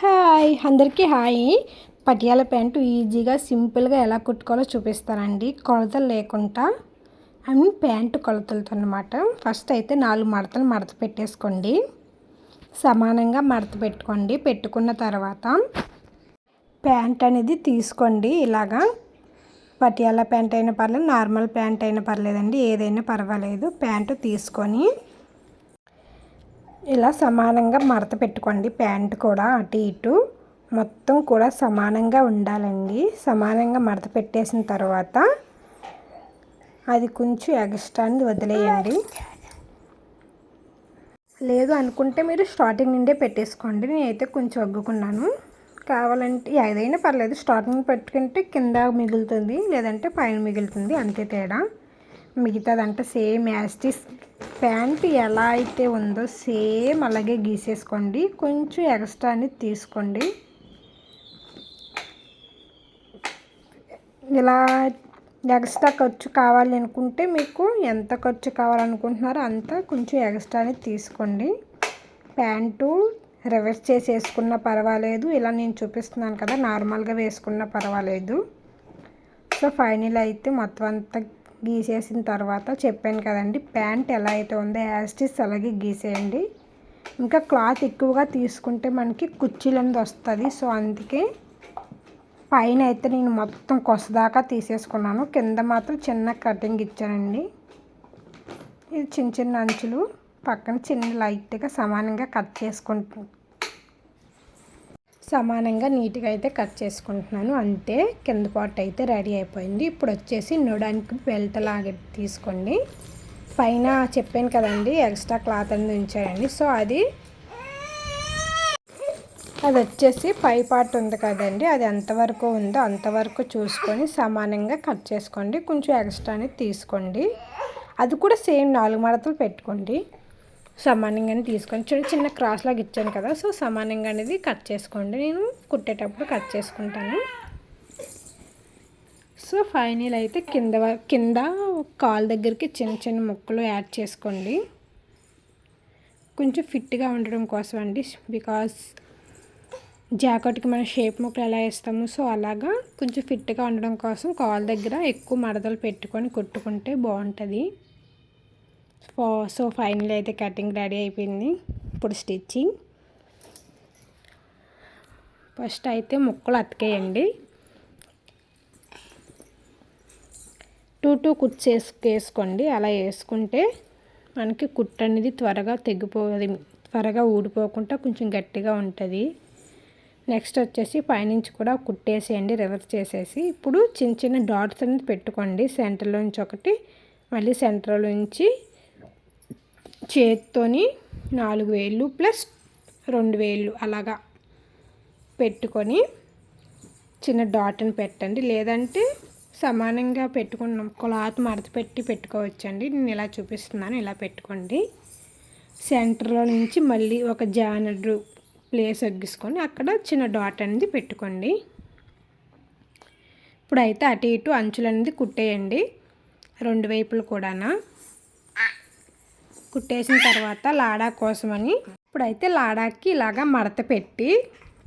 Hi అందరికీ hi. Patiala pant ఈజీగా సింపుల్గా ఎలా కుట్టుకోవాలో చూపిస్తానండి, కొలతలు లేకుండా. ప్యాంటు కొలతలతో అనమాట. ఫస్ట్ అయితే 4 మడతలు మడత పెట్టేసుకోండి, సమానంగా మడత పెట్టుకోండి. పెట్టుకున్న తర్వాత ప్యాంట్ అనేది తీసుకోండి. ఇలాగా పటియాల ప్యాంట్ అయినా పర్లేదు, నార్మల్ ప్యాంట్ అయినా పర్లేదండి, ఏదైనా పర్వాలేదు. ప్యాంటు తీసుకొని ఇలా సమానంగా మడత పెట్టుకోండి. ప్యాంట్ కూడా అటు ఇటు మొత్తం కూడా సమానంగా ఉండాలండి. సమానంగా మడత పెట్టేసిన తర్వాత అది కొంచెం ఎక్స్ట్రాని వదిలేయండి. లేదు అనుకుంటే మీరు స్టార్టింగ్ నుండే పెట్టేసుకోండి. నేనైతే కొంచెం అగ్గుకున్నాను. కావాలంటే ఏదైనా పర్లేదు, స్టార్టింగ్ పెట్టుకుంటే కింద మిగులుతుంది, లేదంటే పైన మిగులుతుంది, అంతే తేడా. మిగతాదంటే సేమ్ యాస్టిస్ ప్యాంట్ ఎలా అయితే ఉందో సేమ్ అలాగే గీసేసుకోండి. కొంచెం ఎక్స్ట్రా అనేది తీసుకోండి. ఇలా ఎక్స్ట్రా ఖర్చు కావాలి అనుకుంటే మీకు ఎంత ఖర్చు కావాలనుకుంటున్నారో అంత కొంచెం ఎక్స్ట్రా అనేది తీసుకోండి. ప్యాంటు రివర్స్ చేసి వేసుకున్నా పర్వాలేదు, ఇలా నేను చూపిస్తున్నాను కదా నార్మల్గా వేసుకున్నా పర్వాలేదు. సో ఫైనల్ అయితే మొత్తం అంతా గీసేసిన తర్వాత చెప్పాను కదండి, ప్యాంట్ ఎలా అయితే ఉందో యాస్టిస్ అలాగే గీసేయండి. ఇంకా క్లాత్ ఎక్కువగా తీసుకుంటే మనకి కుర్చీలు అనేది వస్తుంది. సో అందుకే పైన అయితే నేను మొత్తం కొసదాకా తీసేసుకున్నాను, కింద మాత్రం చిన్న కటింగ్ ఇచ్చానండి. ఇది చిన్న చిన్న అంచులు పక్కన చిన్న లైట్గా సమానంగా కట్ చేసుకుంటాను, సమానంగా నీట్గా అయితే కట్ చేసుకుంటున్నాను. అంతే, కింద పార్ట్ అయితే రెడీ అయిపోయింది. ఇప్పుడు వచ్చేసి నొడానికి బెల్ట్ లాగా తీసుకోండి. పైన చెప్పాను కదండి ఎక్స్ట్రా క్లాత్ అనేది ఉంచాయండి. సో అది వచ్చేసి పై పార్ట్ ఉంది కదండి, అది ఎంతవరకు ఉందో అంతవరకు చూసుకొని సమానంగా కట్ చేసుకోండి. కొంచెం ఎక్స్ట్రా అనేది తీసుకోండి. అది కూడా సేమ్ 4 మడతలు పెట్టుకోండి. సమానంగానే తీసుకొని చిన్న చిన్న క్రాస్ లాగా ఇచ్చాను కదా, సో సమానంగా అనేది కట్ చేసుకోండి. నేను కుట్టేటప్పుడు కట్ చేసుకుంటాను. సో ఫైనల్ అయితే కింద కాల్ దగ్గరికి చిన్న చిన్న ముక్కలు యాడ్ చేసుకోండి, కొంచెం ఫిట్గా ఉండడం కోసం అండి. బికాస్ జాకెట్కి మనం షేప్ ముక్కలు ఎలా వేస్తాము, సో అలాగా కొంచెం ఫిట్గా ఉండడం కోసం కాల్ దగ్గర ఎక్కువ మడతలు పెట్టుకొని కుట్టుకుంటే బాగుంటుంది. సో ఫైనల్ అయితే కటింగ్ రెడీ అయిపోయింది. ఇప్పుడు స్టిచ్చింగ్. ఫస్ట్ అయితే ముక్కలు అతికేయండి. 2 కుట్స్ వేసుకోండి. అలా వేసుకుంటే మనకి కుట్టు అనేది త్వరగా త్వరగా ఊడిపోకుండా కొంచెం గట్టిగా ఉంటుంది. నెక్స్ట్ వచ్చేసి పైనుంచి కూడా కుట్టేసేయండి, రివర్స్ చేసేసి. ఇప్పుడు చిన్న చిన్న డాట్స్ అనేది పెట్టుకోండి. సెంటర్లో నుంచి ఒకటి, మళ్ళీ సెంటర్లో నుంచి చేత్తోని 4 వేళ్ళు ప్లస్ 2 వేళ్ళు అలాగా పెట్టుకొని చిన్న డాట్ని పెట్టండి. లేదంటే సమానంగా పెట్టుకున్నాం క్లాత్ మడత పెట్టి పెట్టుకోవచ్చండి. నేను ఇలా చూపిస్తున్నాను, ఇలా పెట్టుకోండి. సెంటర్లో నుంచి మళ్ళీ ఒక జానెడ్ ప్లేస్ తగ్గించుకొని అక్కడ చిన్న డాట్ అనేది పెట్టుకోండి. ఇప్పుడైతే అటు ఇటు అంచులు అనేది కుట్టేయండి, 2 వైపులు కూడా. కుట్టేసిన తర్వాత లాడా కోసమని ఇప్పుడైతే లాడాకి ఇలాగా మడత పెట్టి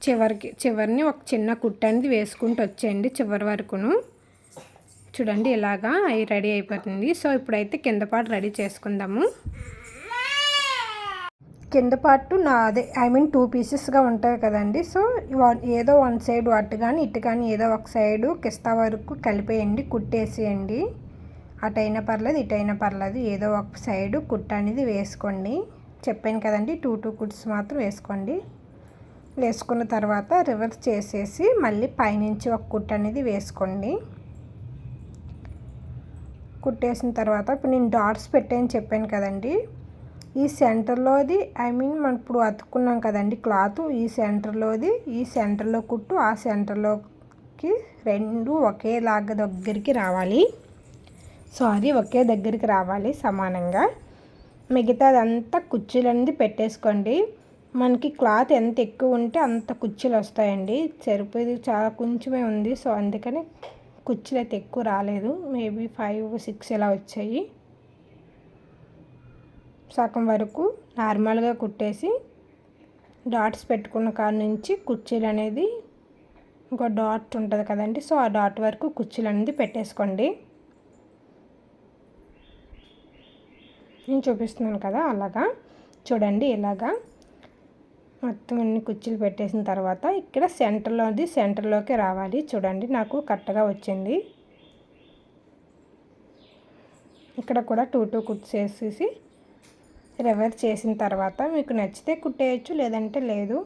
చివరిని ఒక చిన్న కుట్టు అనేది వేసుకుంటూ వచ్చేయండి చివరి వరకును. చూడండి ఇలాగా అవి రెడీ అయిపోతుంది. సో ఇప్పుడైతే కింద పార్ట్ రెడీ చేసుకుందాము. కింద పార్ట్ అదే 2 పీసెస్గా ఉంటాయి కదండి. సో ఏదో 1 సైడ్ అటు కానీ ఇటు కానీ ఏదో ఒక సైడు కిస్తా వరకు కలిపేయండి, కుట్టేసేయండి. అటైనా పర్లేదు, ఇటైనా పర్లేదు, ఏదో ఒక సైడు కుట్ట అనేది వేసుకోండి. చెప్పాను కదండి 2 కుట్స్ మాత్రం వేసుకోండి. వేసుకున్న తర్వాత రివర్స్ చేసేసి మళ్ళీ పైనుంచి ఒక కుట్ట అనేది వేసుకోండి. కుట్టేసిన తర్వాత ఇప్పుడు నేను డాట్స్ పెట్టాను చెప్పాను కదండి, ఈ సెంటర్లోది మనం ఇప్పుడు అతుక్కున్నాం కదండి క్లాత్, ఈ సెంటర్లో కుట్టు, ఆ సెంటర్లోకి 2 ఒకేలాగా దగ్గరికి రావాలి. సో అది ఒకే దగ్గరికి రావాలి సమానంగా. మిగతాదంతా కుర్చీలు అనేది పెట్టేసుకోండి. మనకి క్లాత్ ఎంత ఎక్కువ ఉంటే అంత కుర్చీలు వస్తాయండి. సరిపోయేది చాలా కొంచెమే ఉంది, సో అందుకని కుర్చీలు అయితే ఎక్కువ రాలేదు, మేబీ 5, 6 ఇలా వచ్చాయి. సగం వరకు నార్మల్గా కుట్టేసి డాట్స్ పెట్టుకున్న కాడ నుంచి కుర్చీలు అనేది ఇంకో డాట్ ఉంటుంది కదండి, సో ఆ డాట్ వరకు కుర్చీలు అనేది పెట్టేసుకోండి. నేను చూపిస్తున్నాను కదా అలాగా చూడండి. ఇలాగా మొత్తం అన్ని కుర్చీలు పెట్టేసిన తర్వాత ఇక్కడ సెంటర్లోకి రావాలి. చూడండి నాకు కరెక్ట్గా వచ్చింది. ఇక్కడ కూడా 2 కుట్టేసేసి రివర్స్ చేసిన తర్వాత మీకు నచ్చితే కుట్టేయచ్చు, లేదంటే లేదు.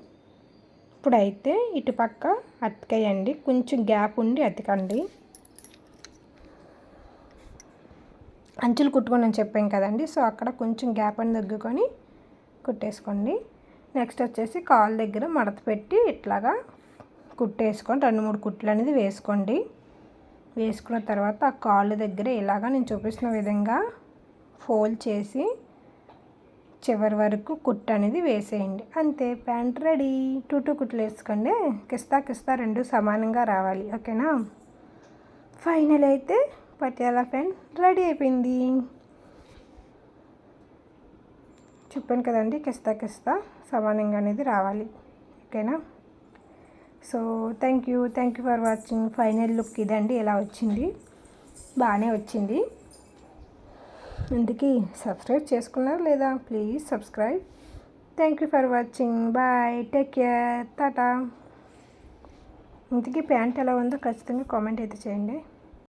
ఇప్పుడైతే ఇటుపక్క అతికేయండి, కొంచెం గ్యాప్ ఉండి అతికండి. అంచులు కుట్టుకొని అని చెప్పాం కదండి, సో అక్కడ కొంచెం గ్యాప్ అని తగ్గుకొని కుట్టేసుకోండి. నెక్స్ట్ వచ్చేసి కాలు దగ్గర మడత పెట్టి ఇట్లాగా కుట్టేసుకొని 2-3 కుట్లు అనేది వేసుకోండి. వేసుకున్న తర్వాత ఆ కాళ్ళు దగ్గర ఇలాగా నేను చూపిస్తున్న విధంగా ఫోల్డ్ చేసి చివరి వరకు కుట్టు అనేది వేసేయండి. అంతే, ప్యాంట్ రెడీ. 2 కుట్లు వేసుకోండి. కిస్తా 2 సమానంగా రావాలి. ఓకేనా? ఫైనల్ అయితే పటియాలా ప్యాంట్ రెడీ అయిపోయింది. చెప్పాను కదండి, కిస్తా సమానంగా అనేది రావాలి. ఓకేనా? So thank you for watching. Final look ఇదండి, ఎలా వచ్చింది. బాగానే వచ్చింది. ఇంతకీ సబ్స్క్రైబ్ చేసుకున్నారు లేదా? Please subscribe. Thank you for watching. Bye, take care, tata. ఇంతకీ ప్యాంట్ ఎలా ఉందో ఖచ్చితంగా కామెంట్ అయితే చేయండి.